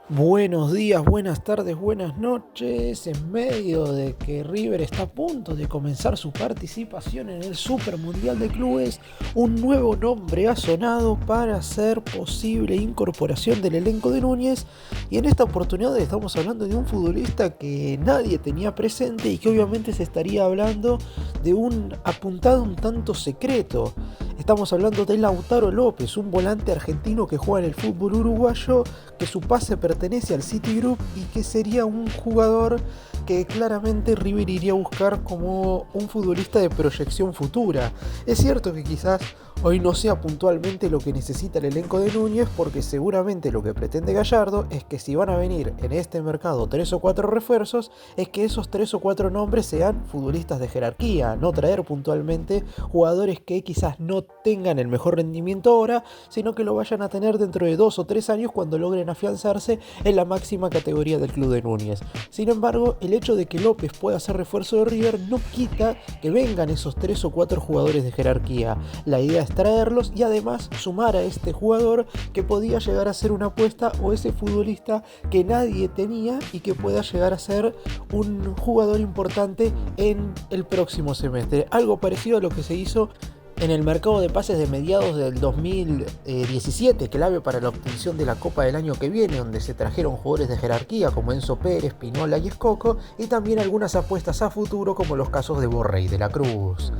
Buenos días, buenas tardes, buenas noches. En medio de que River está a punto de comenzar su participación en el Super Mundial de Clubes, un nuevo nombre ha sonado para hacer posible incorporación del elenco de Núñez. Y en esta oportunidad estamos hablando de un futbolista que nadie tenía presente y que obviamente se estaría hablando de un apuntado un tanto secreto. Estamos hablando de Lautaro López, un volante argentino que juega en el fútbol uruguayo, que su pase pertenece al Citigroup y que sería un jugador que claramente River iría a buscar como un futbolista de proyección futura. Es cierto que quizás hoy no sea puntualmente lo que necesita el elenco de Núñez, porque seguramente lo que pretende Gallardo es que si van a venir en este mercado 3 o 4 refuerzos, es que esos 3 o 4 nombres sean futbolistas de jerarquía, no traer puntualmente jugadores que quizás no tengan el mejor rendimiento ahora, sino que lo vayan a tener dentro de 2 o 3 años cuando logren afianzarse en la máxima categoría del club de Núñez. Sin embargo, el hecho de que López pueda ser refuerzo de River no quita que vengan esos 3 o 4 jugadores de jerarquía. La idea es traerlos y además sumar a este jugador que podía llegar a ser una apuesta, o ese futbolista que nadie tenía y que pueda llegar a ser un jugador importante en el próximo semestre. Algo parecido a lo que se hizo en el mercado de pases de mediados del 2017, clave para la obtención de la Copa del año que viene, donde se trajeron jugadores de jerarquía como Enzo Pérez, Pinola y Escoco, y también algunas apuestas a futuro como los casos de Borré y de la Cruz.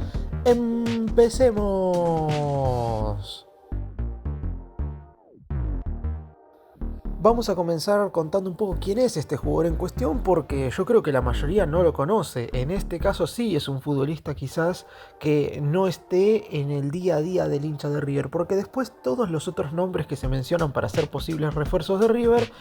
Empecemos. Vamos a comenzar contando un poco quién es este jugador en cuestión, porque yo creo que la mayoría no lo conoce. En este caso sí es un futbolista quizás que no esté en el día a día del hincha de River, porque después todos los otros nombres que se mencionan para ser posibles refuerzos de River,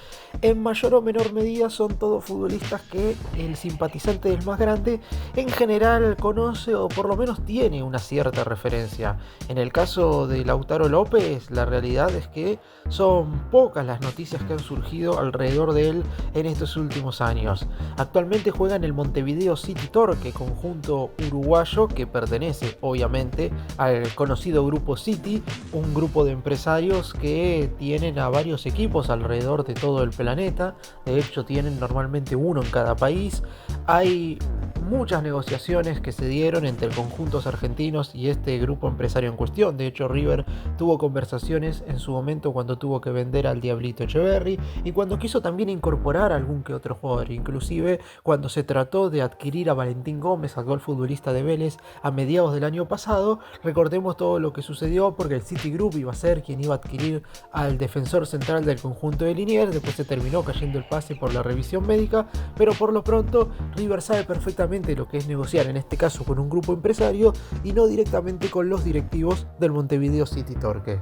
en mayor o menor medida son todos futbolistas que el simpatizante del más grande en general conoce o por lo menos tiene una cierta referencia. En el caso de Lautaro López, la realidad es que son pocas las noticias que han surgido alrededor de él en estos últimos años. Actualmente juega en el Montevideo City Torque, conjunto uruguayo que pertenece obviamente al conocido Grupo City, un grupo de empresarios que tienen a varios equipos alrededor de todo el planeta. De hecho tienen normalmente uno en cada país. Hay muchas negociaciones que se dieron entre conjuntos argentinos y este grupo empresario en cuestión. De hecho, River tuvo conversaciones en su momento cuando tuvo que vender al Diablito Echeverri y cuando quiso también incorporar a algún que otro jugador. Inclusive cuando se trató de adquirir a Valentín Gómez, actual futbolista de Vélez, a mediados del año pasado. Recordemos todo lo que sucedió, porque el Citigroup iba a ser quien iba a adquirir al defensor central del conjunto de Liniers. Después se terminó cayendo el pase por la revisión médica, pero por lo pronto River sabe perfectamente lo que es negociar, en este caso con un grupo empresario y no directamente con los directivos del Montevideo City Torque.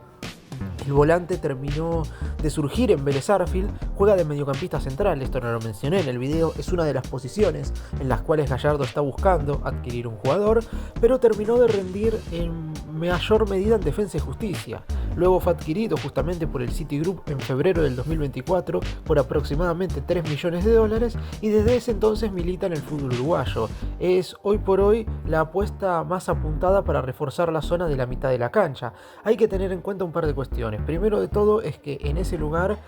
El volante terminó de surgir en Vélez Sarsfield, juega de mediocampista central, esto no lo mencioné en el video, es una de las posiciones en las cuales Gallardo está buscando adquirir un jugador, pero terminó de rendir en mayor medida en Defensa y Justicia. Luego fue adquirido justamente por el Citigroup en febrero del 2024 por aproximadamente 3 millones de dólares y desde ese entonces milita en el fútbol uruguayo. Es hoy por hoy la apuesta más apuntada para reforzar la zona de la mitad de la cancha. Hay que tener en cuenta un par de cuestiones. Primero de todo es que en ese lugar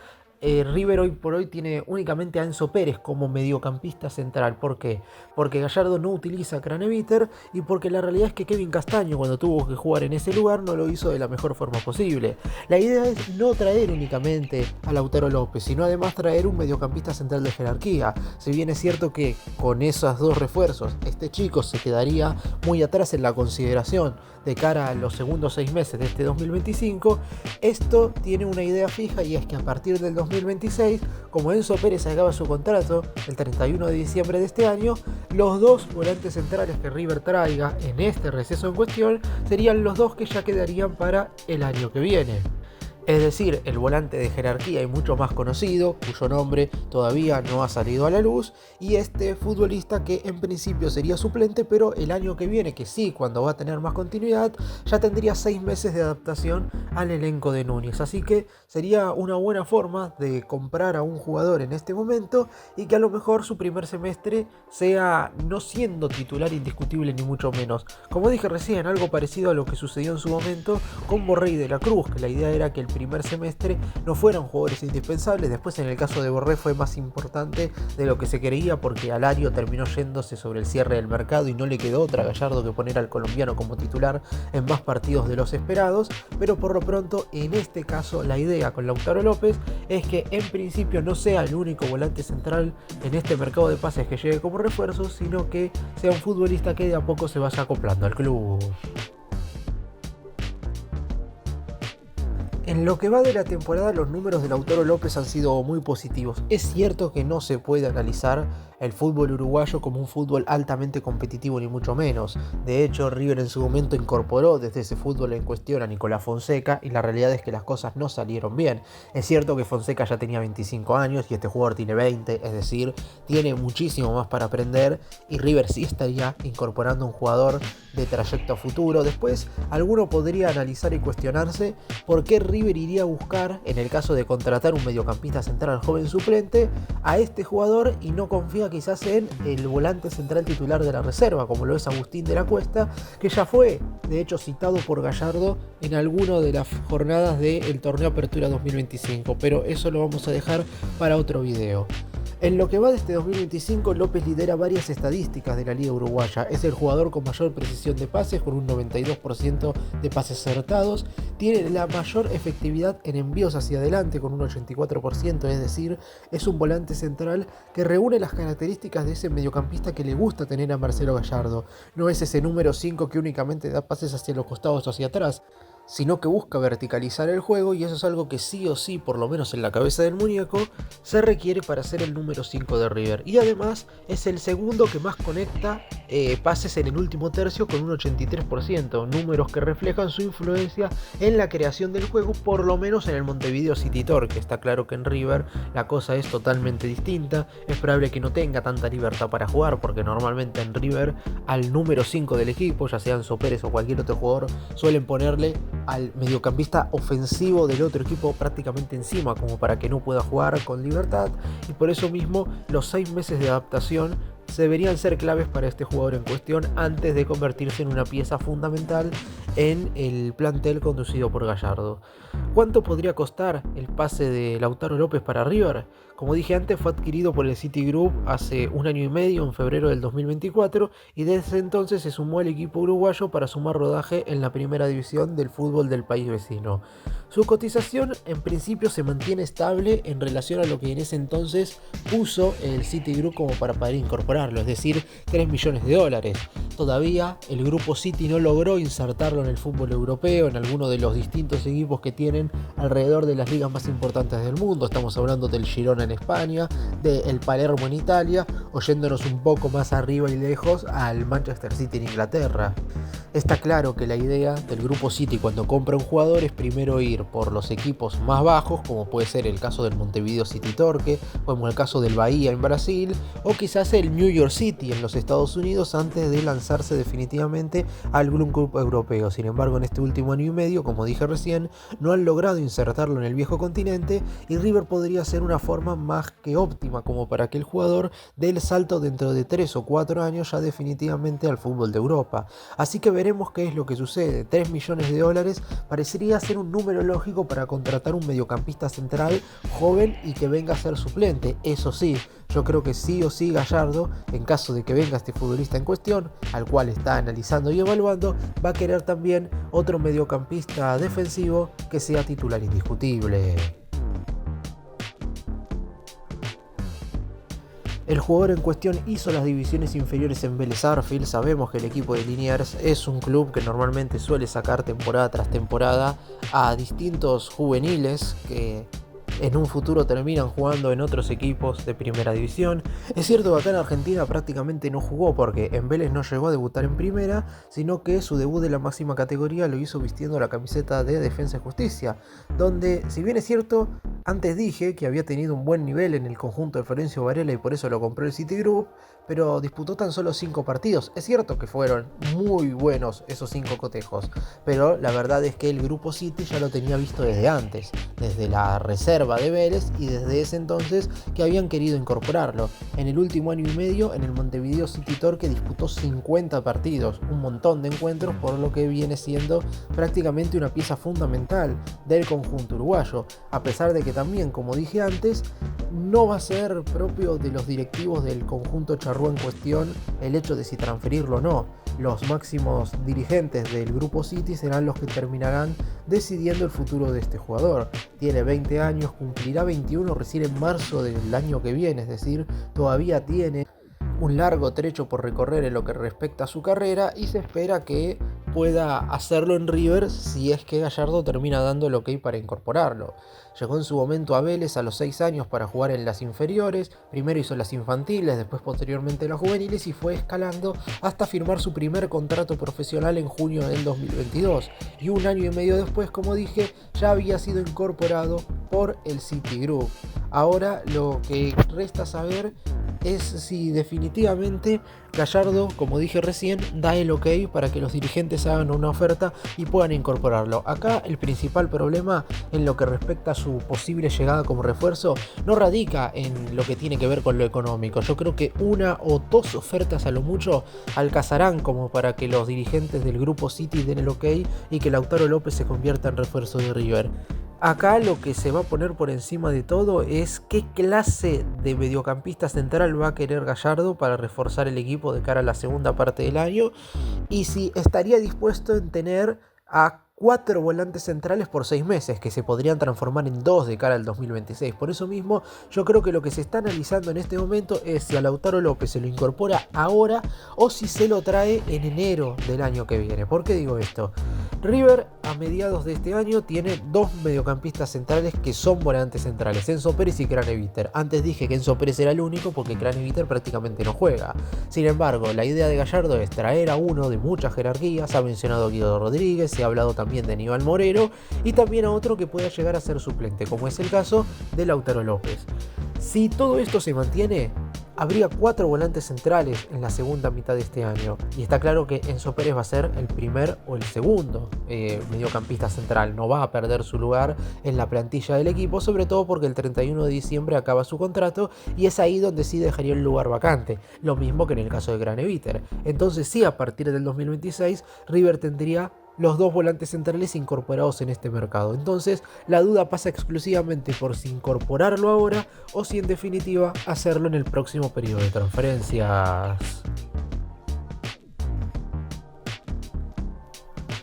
River hoy por hoy tiene únicamente a Enzo Pérez como mediocampista central. ¿Por qué? Porque Gallardo no utiliza a Craneviter y porque la realidad es que Kevin Castaño, cuando tuvo que jugar en ese lugar, no lo hizo de la mejor forma posible. La idea es no traer únicamente a Lautaro López, sino además traer un mediocampista central de jerarquía. Si bien es cierto que con esos dos refuerzos este chico se quedaría muy atrás en la consideración de cara a los segundos 6 meses de este 2025, esto tiene una idea fija, y es que a partir del 2026, como Enzo Pérez acaba su contrato el 31 de diciembre de este año, los dos volantes centrales que River traiga en este receso en cuestión serían los dos que ya quedarían para el año que viene. Es decir, el volante de jerarquía y mucho más conocido, cuyo nombre todavía no ha salido a la luz, y este futbolista que en principio sería suplente, pero el año que viene, que sí, cuando va a tener más continuidad, ya tendría 6 meses de adaptación al elenco de Núñez. Así que sería una buena forma de comprar a un jugador en este momento y que a lo mejor su primer semestre sea no siendo titular indiscutible ni mucho menos. Como dije recién, algo parecido a lo que sucedió en su momento con Borré y de la Cruz, que la idea era que el primer semestre no fueron jugadores indispensables. Después en el caso de Borré fue más importante de lo que se creía, porque Alario terminó yéndose sobre el cierre del mercado y no le quedó otra a Gallardo que poner al colombiano como titular en más partidos de los esperados. Pero por lo pronto, en este caso, la idea con Lautaro López es que en principio no sea el único volante central en este mercado de pases que llegue como refuerzo, sino que sea un futbolista que de a poco se vaya acoplando al club. En lo que va de la temporada, los números de Lautaro López han sido muy positivos. Es cierto que no se puede analizar el fútbol uruguayo como un fútbol altamente competitivo, ni mucho menos. De hecho, River en su momento incorporó desde ese fútbol en cuestión a Nicolás Fonseca, y la realidad es que las cosas no salieron bien. Es cierto que Fonseca ya tenía 25 años y este jugador tiene 20, es decir, tiene muchísimo más para aprender, y River sí estaría incorporando un jugador de trayecto a futuro. Después, alguno podría analizar y cuestionarse por qué River iría a buscar, en el caso de contratar un mediocampista central joven suplente, a este jugador y no confía quizás en el volante central titular de la reserva, como lo es Agustín de la Cuesta, que ya fue de hecho citado por Gallardo en alguna de las jornadas del torneo Apertura 2025, pero eso lo vamos a dejar para otro video. En lo que va de este 2025, López lidera varias estadísticas de la Liga Uruguaya. Es el jugador con mayor precisión de pases, con un 92% de pases acertados. Tiene la mayor efectividad en envíos hacia adelante, con un 84%, es decir, es un volante central que reúne las características de ese mediocampista que le gusta tener a Marcelo Gallardo. No es ese número 5 que únicamente da pases hacia los costados o hacia atrás, sino que busca verticalizar el juego, y eso es algo que sí o sí, por lo menos en la cabeza del muñeco, se requiere para ser el número 5 de River. Y además es el segundo que más conecta pases en el último tercio, con un 83%, números que reflejan su influencia en la creación del juego, por lo menos en el Montevideo City Torque. Está claro que en River la cosa es totalmente distinta, es probable que no tenga tanta libertad para jugar, porque normalmente en River al número 5 del equipo, ya sea Enzo Pérez o cualquier otro jugador, suelen ponerle al mediocampista ofensivo del otro equipo prácticamente encima, como para que no pueda jugar con libertad, y por eso mismo los 6 meses de adaptación deberían ser claves para este jugador en cuestión, antes de convertirse en una pieza fundamental en el plantel conducido por Gallardo. ¿Cuánto podría costar el pase de Lautaro López para River? Como dije antes, fue adquirido por el Citigroup hace 1 año y medio, en febrero del 2024, y desde entonces se sumó al equipo uruguayo para sumar rodaje en la primera división del fútbol del país vecino. Su cotización en principio se mantiene estable en relación a lo que en ese entonces puso el Citigroup como para poder incorporarlo, es decir, $3 millones. Todavía el grupo City no logró insertarlo en el fútbol europeo, en alguno de los distintos equipos que tienen alrededor de las ligas más importantes del mundo. Estamos hablando del Girona en España, del Palermo en Italia, o yéndonos un poco más arriba y lejos al Manchester City en Inglaterra. Está claro que la idea del grupo City cuando compra un jugador es primero ir por los equipos más bajos, como puede ser el caso del Montevideo City Torque, como el caso del Bahía en Brasil, o quizás el New York City en los Estados Unidos, antes de lanzarse definitivamente a algún club europeo. Sin embargo, en este último año y medio, como dije recién, no han logrado insertarlo en el viejo continente, y River podría ser una forma más que óptima como para que el jugador dé el salto dentro de 3 o 4 años ya definitivamente al fútbol de Europa. Así que veremos qué es lo que sucede. $3 millones parecería ser un número lógico para contratar un mediocampista central joven y que venga a ser suplente. Eso sí, yo creo que sí o sí Gallardo, en caso de que venga este futbolista en cuestión, al cual está analizando y evaluando, va a querer también otro mediocampista defensivo que sea titular indiscutible. El jugador en cuestión hizo las divisiones inferiores en Vélez Sarsfield. Sabemos que el equipo de Liniers es un club que normalmente suele sacar temporada tras temporada a distintos juveniles que en un futuro terminan jugando en otros equipos de primera división. Es cierto que acá en Argentina prácticamente no jugó, porque en Vélez no llegó a debutar en primera, sino que su debut de la máxima categoría lo hizo vistiendo la camiseta de Defensa y Justicia, donde, si bien es cierto, antes dije que había tenido un buen nivel en el conjunto de Florencio Varela y por eso lo compró el Citigroup, pero disputó tan solo 5 partidos. Es cierto que fueron muy buenos esos 5 cotejos, pero la verdad es que el grupo City ya lo tenía visto desde antes, desde la reserva reserva de Vélez y desde ese entonces que habían querido incorporarlo. En el último año y medio en el Montevideo City Torque disputó 50 partidos, un montón de encuentros, por lo que viene siendo prácticamente una pieza fundamental del conjunto uruguayo, a pesar de que también, como dije antes, no va a ser propio de los directivos del conjunto charrúa en cuestión el hecho de si transferirlo o no. Los máximos dirigentes del grupo City serán los que terminarán decidiendo el futuro de este jugador. Tiene 20 años, cumplirá 21 recién en marzo del año que viene, es decir, todavía tiene un largo trecho por recorrer en lo que respecta a su carrera y se espera que pueda hacerlo en River si es que Gallardo termina dando el ok para incorporarlo. Llegó en su momento a Vélez a los 6 años para jugar en las inferiores, primero hizo las infantiles, después posteriormente las juveniles y fue escalando hasta firmar su primer contrato profesional en junio del 2022. Y un año y medio después, como dije, ya había sido incorporado por el Citigroup. Ahora lo que resta saber es si definitivamente Gallardo, como dije recién, da el ok para que los dirigentes hagan una oferta y puedan incorporarlo. Acá el principal problema en lo que respecta a su posible llegada como refuerzo no radica en lo que tiene que ver con lo económico. Yo creo que una o dos ofertas a lo mucho alcanzarán como para que los dirigentes del grupo City den el ok y que Lautaro López se convierta en refuerzo de River. Acá lo que se va a poner por encima de todo es qué clase de mediocampista central va a querer Gallardo para reforzar el equipo de cara a la segunda parte del año y si estaría dispuesto en tener a 4 volantes centrales por 6 meses, que se podrían transformar en 2 de cara al 2026. Por eso mismo, yo creo que lo que se está analizando en este momento es si a Lautaro López se lo incorpora ahora o si se lo trae en enero del año que viene. ¿Por qué digo esto? River a mediados de este año tiene 2 mediocampistas centrales que son volantes centrales, Enzo Pérez y Craneviter. Antes dije que Enzo Pérez era el único porque Craneviter prácticamente no juega. Sin embargo, la idea de Gallardo es traer a uno de muchas jerarquías, ha mencionado a Guido Rodríguez, se ha hablado también de Aníbal Moreno y también a otro que pueda llegar a ser suplente, como es el caso de Lautaro López. Si todo esto se mantiene, habría 4 volantes centrales en la segunda mitad de este año. Y está claro que Enzo Pérez va a ser el primer o el segundo mediocampista central. No va a perder su lugar en la plantilla del equipo, sobre todo porque el 31 de diciembre acaba su contrato y es ahí donde sí dejaría el lugar vacante. Lo mismo que en el caso de Craneviter. Entonces sí, a partir del 2026, River tendría los 2 volantes centrales incorporados en este mercado. Entonces la duda pasa exclusivamente por si incorporarlo ahora o si en definitiva hacerlo en el próximo periodo de transferencias.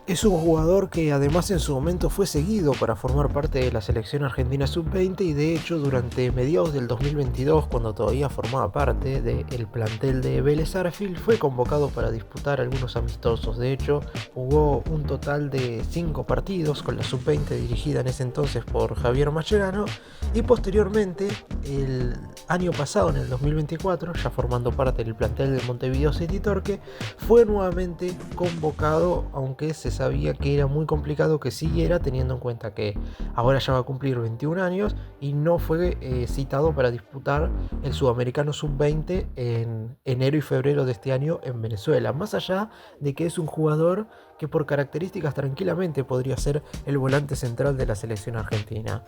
Es un jugador que además en su momento fue seguido para formar parte de la selección argentina sub-20 y de hecho durante mediados del 2022, cuando todavía formaba parte del plantel de Vélez Sarsfield, fue convocado para disputar algunos amistosos. De hecho, jugó un total de 5 partidos con la sub-20 dirigida en ese entonces por Javier Mascherano y posteriormente, el año pasado, en el 2024, ya formando parte del plantel de Montevideo City Torque, fue nuevamente convocado, aunque se sabía que era muy complicado que siguiera, teniendo en cuenta que ahora ya va a cumplir 21 años y no fue citado para disputar el Sudamericano Sub-20 en enero y febrero de este año en Venezuela, más allá de que es un jugador que por características tranquilamente podría ser el volante central de la selección argentina.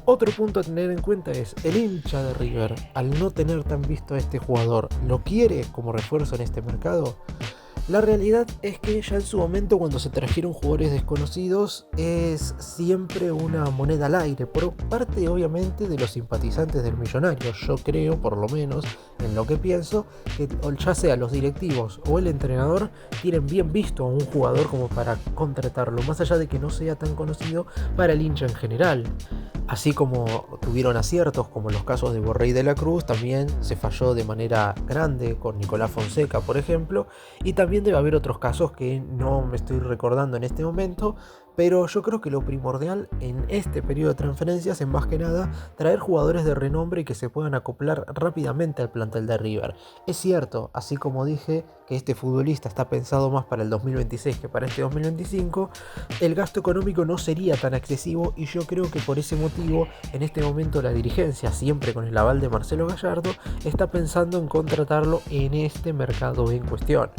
Otro punto a tener en cuenta es el hincha de River, al no tener tan visto a este jugador, ¿lo quiere como refuerzo en este mercado? La realidad es que ya en su momento, cuando se trajeron jugadores desconocidos, es siempre una moneda al aire, por parte obviamente de los simpatizantes del Millonario. Yo creo, por lo menos en lo que pienso, que ya sea los directivos o el entrenador tienen bien visto a un jugador como para contratarlo, más allá de que no sea tan conocido para el hincha en general. Así como tuvieron aciertos como los casos de Borré y de la Cruz, también se falló de manera grande con Nicolás Fonseca, por ejemplo, y también debe haber otros casos que no me estoy recordando en este momento, pero yo creo que lo primordial en este periodo de transferencias es más que nada traer jugadores de renombre y que se puedan acoplar rápidamente al plantel de River. Es cierto, así como dije que este futbolista está pensado más para el 2026 que para este 2025, el gasto económico no sería tan excesivo y yo creo que por ese motivo en este momento la dirigencia, siempre con el aval de Marcelo Gallardo, está pensando en contratarlo en este mercado en cuestión.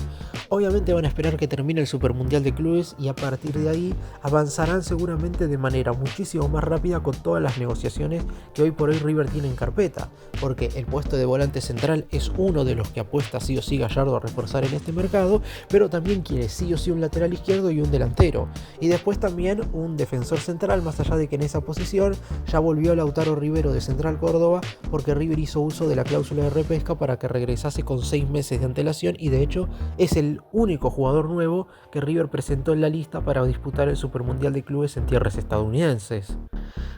Obviamente van a esperar que termine el Supermundial de Clubes y a partir de ahí avanzarán seguramente de manera muchísimo más rápida con todas las negociaciones que hoy por hoy River tiene en carpeta, porque el puesto de volante central es uno de los que apuesta sí o sí Gallardo a reforzar en este mercado, pero también quiere sí o sí un lateral izquierdo y un delantero, y después también un defensor central, más allá de que en esa posición ya volvió Lautaro Rivero de Central Córdoba, porque River hizo uso de la cláusula de repesca para que regresase con 6 meses de antelación, y de hecho es el único jugador nuevo que River presentó en la lista para disputar el Supermundial de Clubes en tierras estadounidenses.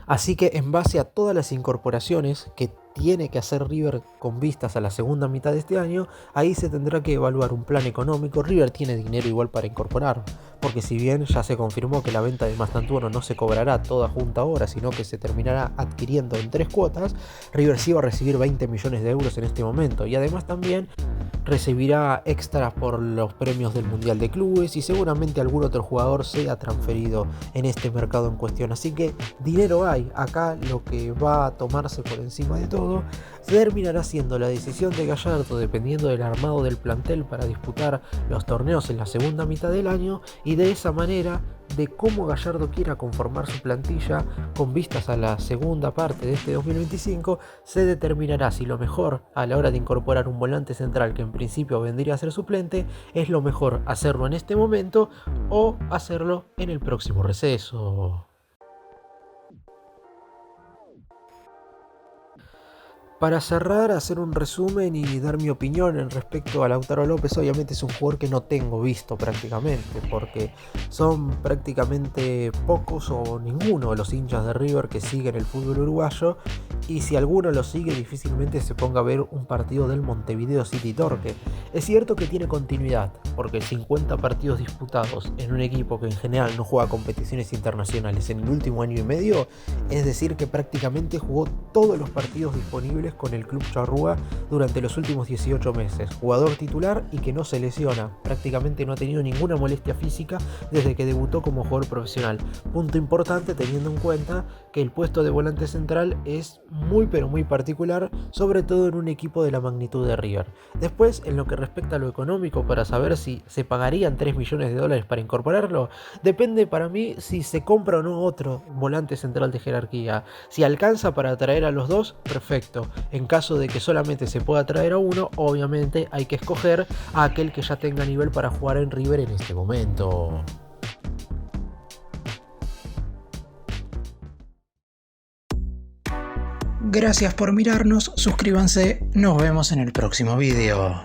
Así que en base a todas las incorporaciones que tiene que hacer River con vistas a la segunda mitad de este año, ahí se tendrá que evaluar un plan económico. River tiene dinero igual para incorporar, porque si bien ya se confirmó que la venta de Mastantuono no se cobrará toda junta ahora, sino que se terminará adquiriendo en 3 cuotas, River sí va a recibir 20 millones de euros en este momento, y además también recibirá extras por los premios del Mundial de Clubes, y seguramente algún otro jugador sea transferido en este mercado en cuestión. Así que dinero hay. Acá lo que va a tomarse por encima de todo terminará siendo la decisión de Gallardo, dependiendo del armado del plantel para disputar los torneos en la segunda mitad del año, y de esa manera de cómo Gallardo quiera conformar su plantilla con vistas a la segunda parte de este 2025, se determinará si lo mejor a la hora de incorporar un volante central que en principio vendría a ser suplente es lo mejor hacerlo en este momento o hacerlo en el próximo receso. Para cerrar, hacer un resumen y dar mi opinión en respecto a Lautaro López. Obviamente es un jugador que no tengo visto prácticamente, porque son prácticamente pocos o ninguno los hinchas de River que siguen el fútbol uruguayo, y si alguno lo sigue difícilmente se ponga a ver un partido del Montevideo City Torque. Es cierto que tiene continuidad, porque 50 partidos disputados en un equipo que en general no juega competiciones internacionales en el último año y medio, es decir que prácticamente jugó todos los partidos disponibles con el club charrúa durante los últimos 18 meses, jugador titular y que no se lesiona, prácticamente no ha tenido ninguna molestia física desde que debutó como jugador profesional, punto importante teniendo en cuenta que el puesto de volante central es muy pero muy particular, sobre todo en un equipo de la magnitud de River. Después, en lo que respecta a lo económico, para saber si se pagarían 3 millones de dólares para incorporarlo, depende para mí si se compra o no otro volante central de jerarquía. Si alcanza para traer a los dos, perfecto. En caso de que solamente se pueda traer a uno, obviamente hay que escoger a aquel que ya tenga nivel para jugar en River en este momento. Gracias por mirarnos, suscríbanse, nos vemos en el próximo video.